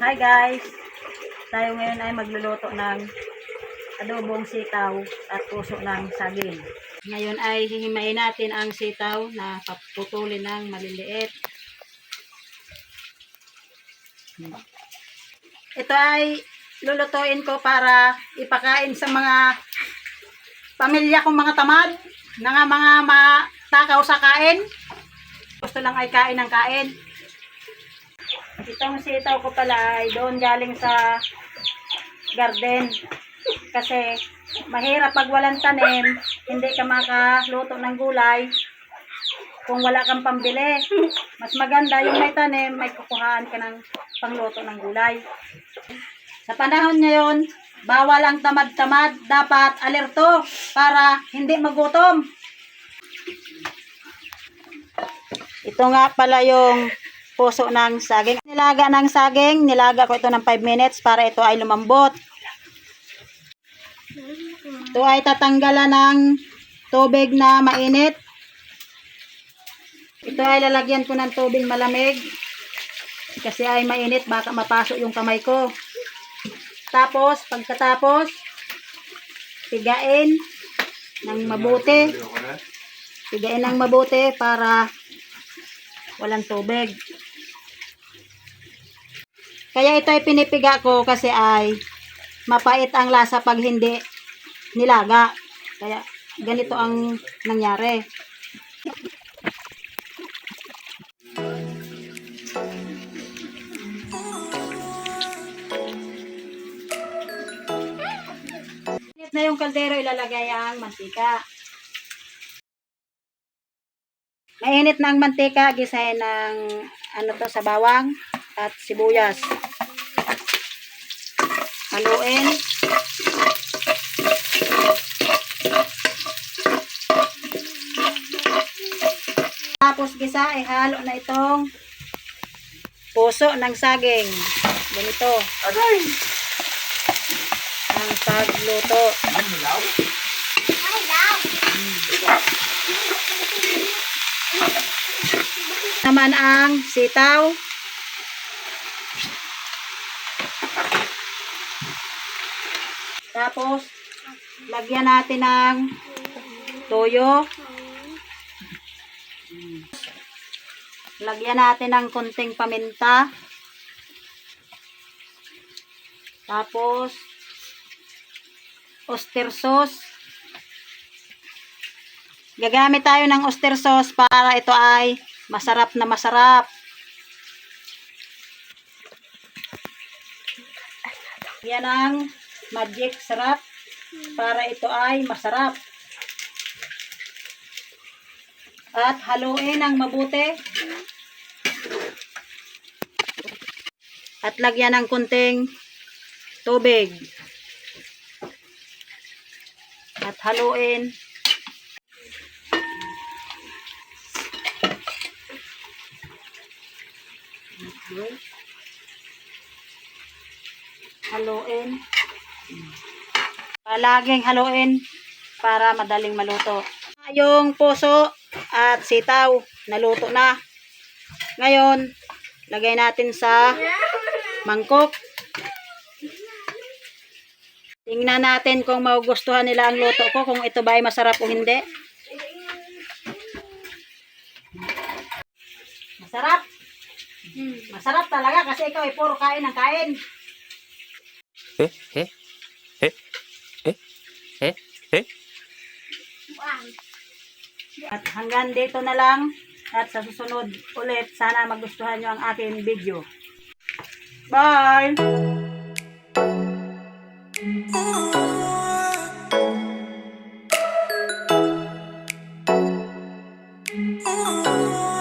Hi guys! Tayo ngayon ay magluluto ng adobong sitaw at puso ng saging. Ngayon ay hihimayin natin ang sitaw na paputulin ng maliliit. Ito ay lulutuin ko para ipakain sa mga pamilya kong mga tamad na mga matakaw sa kain. Gusto lang ay kain ng kain. Itong sitaw ko pala ay doon galing sa garden. Kasi mahirap pag walang tanim, hindi ka makaluto ng gulay kung wala kang pambili. Mas maganda yung may tanim, may kukuhaan ka ng pangluto ng gulay. Sa panahon ngayon, bawal ang tamad-tamad. Dapat alerto para hindi magutom. Ito nga pala yung puso ng saging. Nilaga ng saging, nilaga ko ito ng 5 minutes para ito ay lumambot. Ito ay tatanggalan ng tubig na mainit. Ito ay lalagyan ko ng tubig malamig. Kasi ay mainit, baka mapasok yung kamay ko. Tapos, pagkatapos, pigain ng mabuti. Pigain ng mabuti para walang tubig. Kaya ito ay pinipiga ko kasi ay mapait ang lasa pag hindi nilaga. Kaya ganito ang nangyari. Init na yung kaldero, ilalagay ang mantika. Mainit na ang mantika, gisahin ng sa bawang at sibuyas. Haluin. Tapos gisa, ihalo na itong puso ng saging. Ganito. Ang pagluto. Naman ang sitaw. Tapos, lagyan natin ng toyo. Lagyan natin ng konting paminta. Tapos, oyster sauce. Gagamit tayo ng oyster sauce para ito ay masarap na masarap. Yan ang magic sarap para ito ay masarap. At haluin ng mabuti. At lagyan ng kunting tubig. At haluin. Haluin. Palaging haluin para madaling maluto. Yung puso at sitaw naluto na. Ngayon, lagay natin sa mangkok. Tingnan natin kung magugustuhan nila ang luto ko, kung ito ba ay masarap o hindi. Masarap. Masarap talaga kasi ikaw ay puro kain ng kain. At hanggang dito na lang. At sa susunod ulit, sana magustuhan nyo ang aking video. Bye! Oh